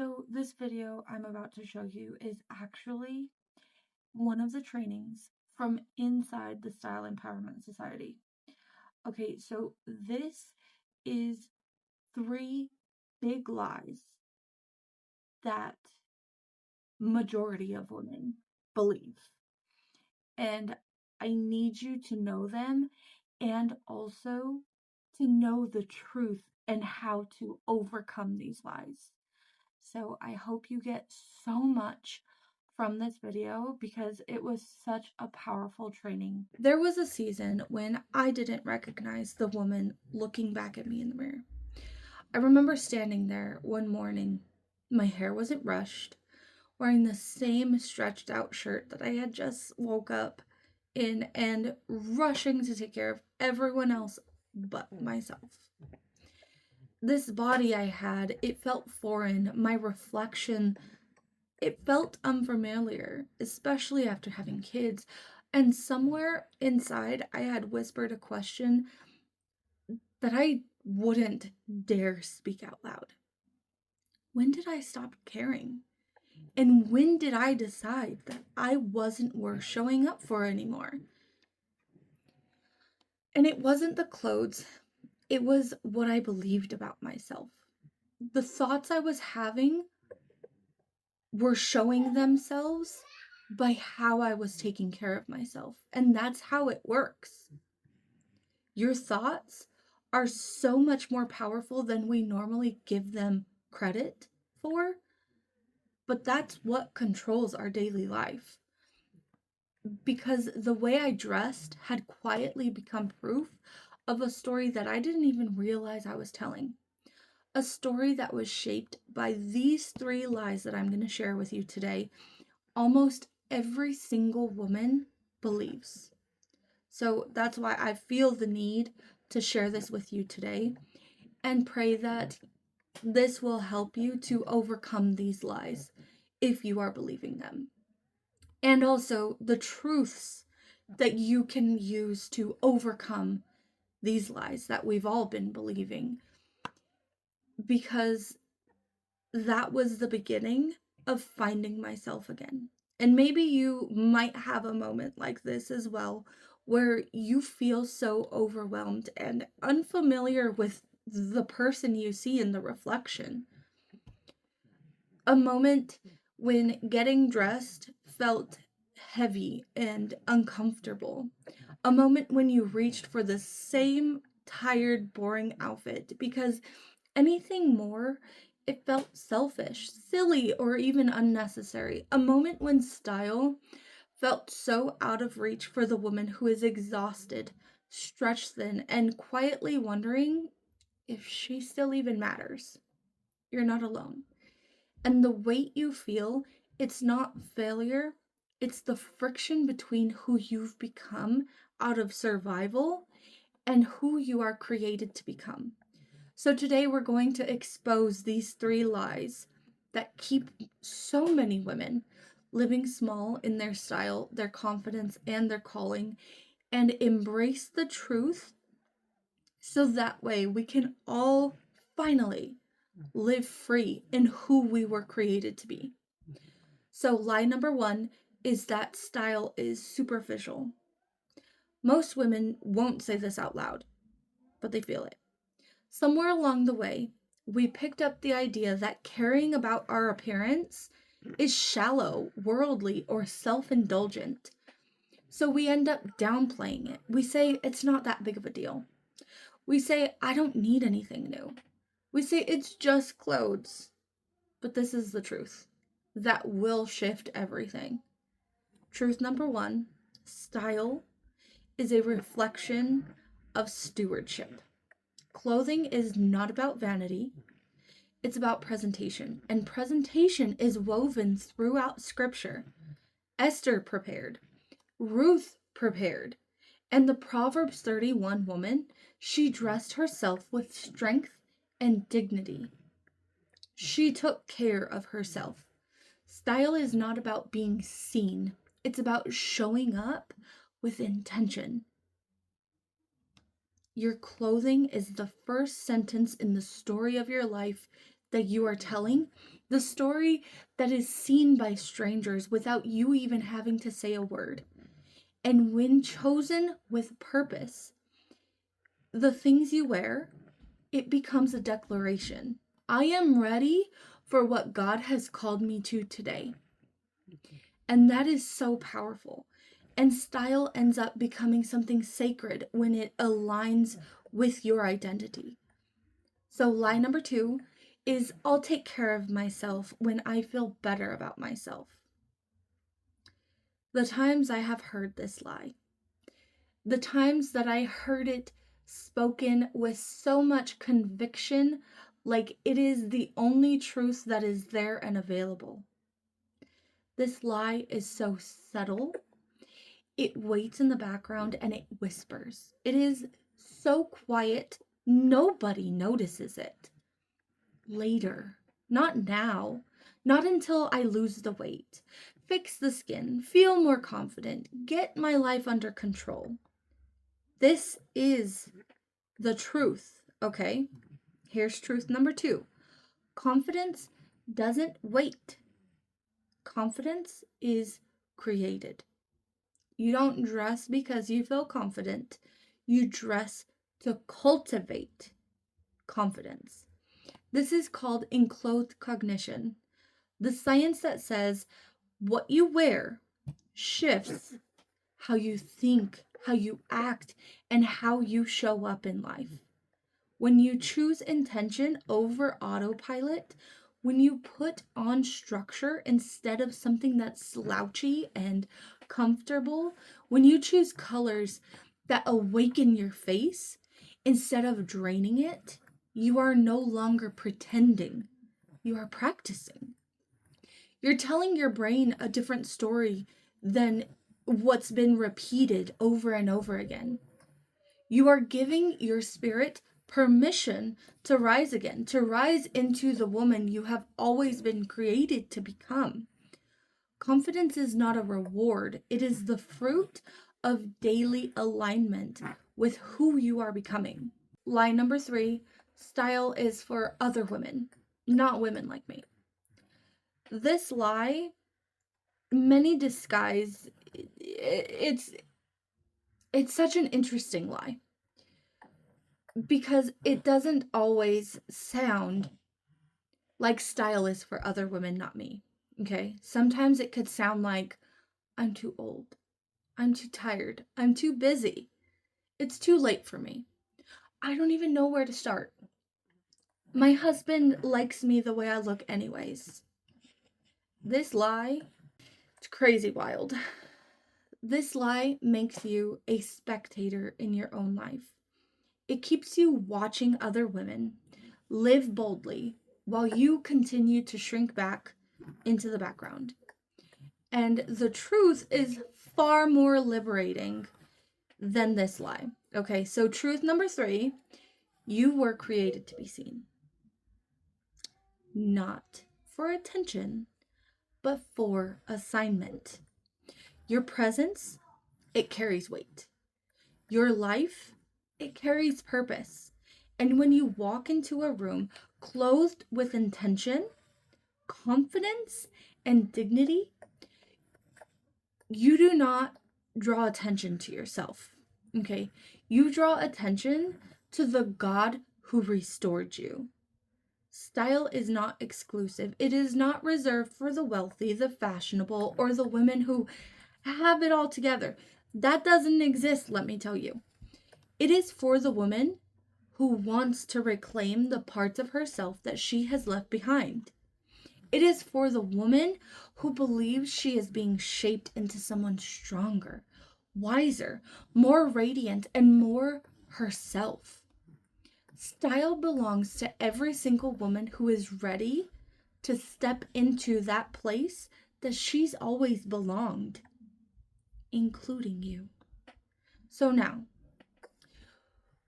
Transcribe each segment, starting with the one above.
So this video I'm about to show you is actually one of the trainings from inside the Style Empowerment Society. Okay, so this is 3 big lies that majority of women believe. And I need you to know them and also to know the truth and how to overcome these lies. So I hope you get so much from this video because it was such a powerful training. There was a season when I didn't recognize the woman looking back at me in the mirror. I remember standing there one morning. My hair wasn't brushed, wearing the same stretched out shirt that I had just woke up in and rushing to take care of everyone else but myself. This body I had, it felt foreign. My reflection, it felt unfamiliar, especially after having kids. And somewhere inside, I had whispered a question that I wouldn't dare speak out loud. When did I stop caring? And when did I decide that I wasn't worth showing up for anymore? And it wasn't the clothes, it was what I believed about myself. The thoughts I was having were showing themselves by how I was taking care of myself. And that's how it works. Your thoughts are so much more powerful than we normally give them credit for, but that's what controls our daily life. Because the way I dressed had quietly become proof of a story that I didn't even realize I was telling. A story that was shaped by these 3 lies that I'm going to share with you today. Almost every single woman believes. So that's why I feel the need to share this with you today and pray that this will help you to overcome these lies if you are believing them. And also the truths that you can use to overcome these lies that we've all been believing. Because that was the beginning of finding myself again. And maybe you might have a moment like this as well, where you feel so overwhelmed and unfamiliar with the person you see in the reflection. A moment when getting dressed felt heavy and uncomfortable. A moment when you reached for the same tired, boring outfit because anything more, it felt selfish, silly, or even unnecessary. A moment when style felt so out of reach for the woman who is exhausted, stretched thin, and quietly wondering if she still even matters. You're not alone. And the weight you feel, it's not failure, it's the friction between who you've become out of survival and who you are created to become. So today we're going to expose these 3 lies that keep so many women living small in their style, their confidence, and their calling, and embrace the truth so that way we can all finally live free in who we were created to be. So lie number 1 is that style is superficial. Most women won't say this out loud, but they feel it. Somewhere along the way, we picked up the idea that caring about our appearance is shallow, worldly, or self-indulgent. So we end up downplaying it. We say it's not that big of a deal. We say, I don't need anything new. We say it's just clothes. But this is the truth that will shift everything. Truth number 1, style is a reflection of stewardship. Clothing is not about vanity, it's about presentation. And presentation is woven throughout Scripture. Esther prepared, Ruth prepared, and the Proverbs 31 woman, she dressed herself with strength and dignity. She took care of herself. Style is not about being seen, it's about showing up with intention. Your clothing is the first sentence in the story of your life that you are telling, The story that is seen by strangers without you even having to say a word. And when chosen with purpose, the things you wear, it becomes a declaration. I am ready for what God has called me to today. And that is so powerful. And style ends up becoming something sacred when it aligns with your identity. So, lie number 2 is I'll take care of myself when I feel better about myself. The times I have heard this lie, the times that I heard it spoken with so much conviction, like it is the only truth that is there and available. This lie is so subtle. It waits in the background and it whispers. It is so quiet, nobody notices it. Later, not now, not until I lose the weight, fix the skin, feel more confident, get my life under control. This is the truth, okay? Here's truth number 2. Confidence doesn't wait. Confidence is created. You don't dress because you feel confident. You dress to cultivate confidence. This is called enclothed cognition. The science that says what you wear shifts how you think, how you act, and how you show up in life. When you choose intention over autopilot, when you put on structure instead of something that's slouchy and comfortable, when you choose colors that awaken your face instead of draining it, you are no longer pretending. You are practicing. You're telling your brain a different story than what's been repeated over and over again. You are giving your spirit permission to rise again, to rise into the woman you have always been created to become. Confidence is not a reward, it is the fruit of daily alignment with who you are becoming. Lie number 3, style is for other women, not women like me. This lie, many disguise, it's such an interesting lie because it doesn't always sound like style is for other women, not me. Okay? Sometimes it could sound like I'm too old, I'm too tired, I'm too busy, it's too late for me, I don't even know where to start. My husband likes me the way I look anyways. This lie, it's crazy wild. This lie makes you a spectator in your own life. It keeps you watching other women live boldly while you continue to shrink back into the background. And the truth is far more liberating than this lie. Okay, so truth number 3, you were created to be seen. Not for attention, but for assignment. Your presence, it carries weight. Your life, it carries purpose. And when you walk into a room clothed with intention, confidence, and dignity, you do not draw attention to yourself, okay? You draw attention to the God who restored you. Style is not exclusive. It is not reserved for the wealthy, the fashionable, or the women who have it all together. That doesn't exist, let me tell you. It is for the woman who wants to reclaim the parts of herself that she has left behind. It is for the woman who believes she is being shaped into someone stronger, wiser, more radiant, and more herself. Style belongs to every single woman who is ready to step into that place that she's always belonged, including you. So now,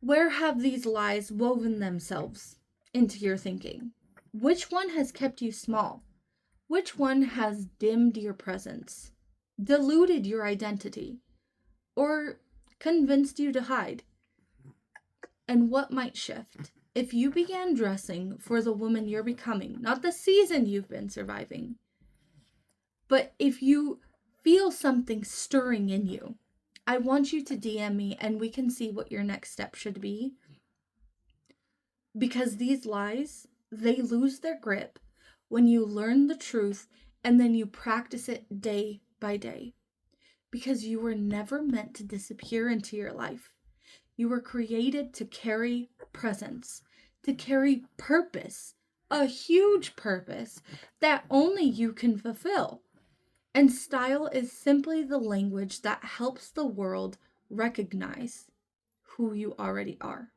where have these lies woven themselves into your thinking? Which one has kept you small? Which one has dimmed your presence, diluted your identity, or convinced you to hide? And what might shift? If you began dressing for the woman you're becoming, not the season you've been surviving, but if you feel something stirring in you, I want you to DM me and we can see what your next step should be. Because these lies, they lose their grip when you learn the truth and then you practice it day by day. Because you were never meant to disappear into your life. You were created to carry presence, to carry purpose, a huge purpose that only you can fulfill. And style is simply the language that helps the world recognize who you already are.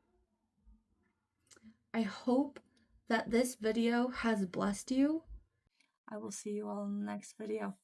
I hope that this video has blessed you. I will see you all in the next video.